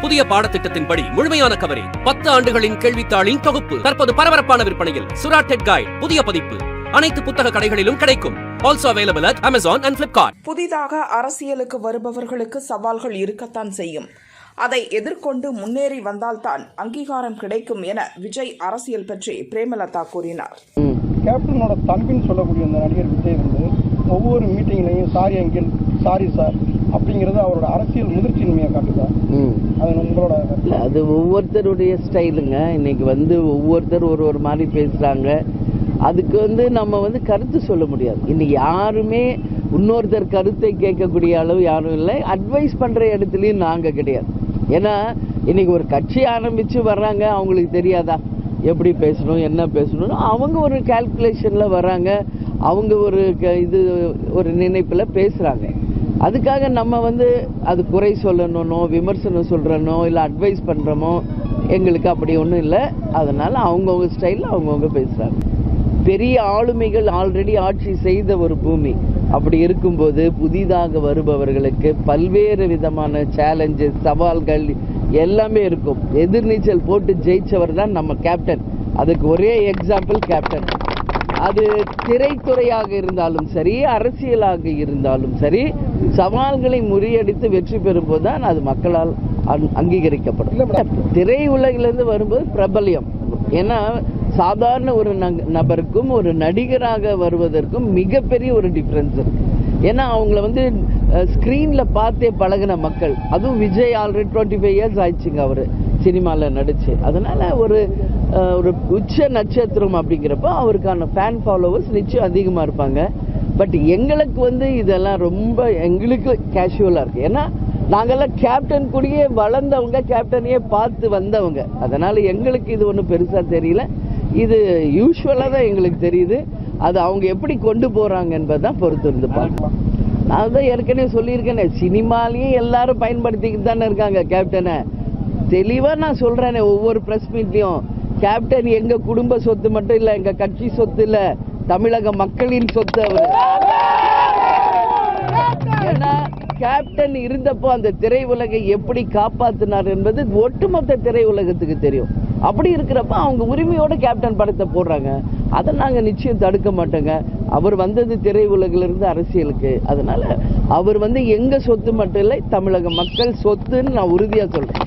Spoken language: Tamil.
புதிய பாடத்திட்டத்தின்படி முழுமையான கவரேஜ் 10 ஆண்டுகளின் கேள்வித்தாளின் தொகுப்பு தற்போது பரபரப்பான விற்பனையில். சுரா டெக் கைட் புதிய பதிப்பு அனைத்து புத்தக கடைகளிலும் கிடைக்கும். Also available at Amazon and Flipkart. புதிதாக அரசியலுக்கு வருபவர்களுக்கு சவால்கள் இருக்கத்தான் செய்யும். அதை எதிர்கொண்டு முன்னேறி வந்தால்தான் அங்கீகாரம் கிடைக்கும் என விஜய் அரசியல் பற்றி பிரேமலதா கூறினார். கேப்டனோட தம்பின்னு சொல்லக்கூடிய அந்த நடிகர் விஜய் ஒவ்வொரு மீட்டிங்லையும் சாரி அங்கிள், சாரி சார் அப்படிங்கிறது அவரோட அரசியல் முதிர்ச்சியின்மையை காட்டுதா? அது உங்களோட அது ஒவ்வொருத்தருடைய ஸ்டைலுங்க. இன்னைக்கு ஒவ்வொருத்தர் ஒரு மாதிரி பேசுறாங்க. அதுக்கு நம்ம கருத்து சொல்ல முடியாது. இன்னைக்கு யாருமே இன்னொருத்தர் கருத்தை கேட்கக்கூடிய அளவு யாரும் இல்லை. அட்வைஸ் பண்ற இடத்துலயும் நாங்க கிடையாது. ஏன்னா இன்னைக்கு ஒரு கட்சி ஆரம்பிச்சு வர்றாங்க, அவங்களுக்கு தெரியாதா எப்படி பேசணும் என்ன பேசணும்? அவங்க ஒரு கால்குலேஷன்ல வர்றாங்க, அவங்க ஒரு நினைப்புல பேசுறாங்க. அதுக்காக நம்ம அது குறை சொல்லணும்னோ விமர்சனம் சொல்றனோ இல்லை அட்வைஸ் பண்றோமோ எங்களுக்கு அப்படி ஒன்றும் இல்லை. அதனால அவங்கவுங்க ஸ்டைலில் அவங்கவுங்க பேசுறாங்க. பெரிய ஆளுமைகள் ஆல்ரெடி ஆட்சி செய்த ஒரு பூமி. அப்படி இருக்கும்போது புதிதாக வருபவர்களுக்கு பல்வேறு விதமான சேலஞ்சஸ், சவால்கள் எல்லாமே இருக்கும். எதிர்நீச்சல் போட்டு ஜெயிச்சவர் தான் நம்ம கேப்டன். அதுக்கு ஒரே எக்ஸாம்பிள் கேப்டன். அது திரைத்துறையாக இருந்தாலும் சரி, அரசியலாக இருந்தாலும் சரி, சவால்களை முறியடித்து வெற்றி பெறும்போது தான் அது மக்களால் அங்கீகரிக்கப்படும். திரை உலகிலிருந்து வரும்போது பிரபல்யம். ஏன்னா சாதாரண ஒரு நபருக்கும் ஒரு நடிகராக வருவதற்கும் மிகப்பெரிய ஒரு டிஃப்ரென்ஸ் இருக்கு. ஏன்னா அவங்கள ஸ்க்ரீன்ல பார்த்தே பழகின மக்கள். அதுவும் விஜய் ஆல்ரெடி 25 இயர்ஸ் ஆயிடுச்சுங்க அவர் சினிமாவில் நடிச்சு. அதனால ஒரு உச்ச நட்சத்திரம் அப்படிங்கிறப்ப அவருக்கான ஃபேன் ஃபாலோவர்ஸ் நிச்சயம் அதிகமாக இருப்பாங்க. பட் எங்களுக்கு இதெல்லாம் ரொம்ப எங்களுக்கு கேஷுவலாக இருக்கு. ஏன்னா நாங்கெல்லாம் கேப்டன் கூடயே வளர்ந்தவங்க, கேப்டனையே பார்த்து வந்தவங்க. அதனால எங்களுக்கு இது ஒன்றும் பெருசாக தெரியல. இது யூஸ்வலாக தான் எங்களுக்கு தெரியுது. அது அவங்க எப்படி கொண்டு போறாங்க என்பதுதான் பொறுத்து இருந்து பார்க்கலாம். நான் தான் ஏற்கனவே சொல்லியிருக்கேனே, சினிமாலேயே எல்லாரும் பயன்படுத்திக்கிட்டு தானே இருக்காங்க கேப்டனை. தெளிவாக நான் சொல்றேனே ஒவ்வொரு ப்ரெஸ் மீட்லையும், கேப்டன் எங்க குடும்ப சொத்து மட்டும் இல்லை, எங்க கட்சி சொத்து இல்லை, தமிழக மக்களின் சொத்து அவர். ஏன்னா கேப்டன் இருந்தப்போ அந்த திரை உலகை எப்படி காப்பாத்தினார் என்பது ஒட்டுமொத்த திரை உலகத்துக்கு தெரியும். அப்படி இருக்கிறப்ப அவங்க உரிமையோட கேப்டன் படத்தை போடுறாங்க. அதை நாங்க நிச்சயம் தடுக்க மாட்டோங்க. அவர் வந்தது திரை உலகிலிருந்து அரசியலுக்கு. அதனால அவர் எங்க சொத்து மட்டும் இல்லை, தமிழக மக்கள் சொத்துன்னு நான் உறுதியா சொல்றேன்.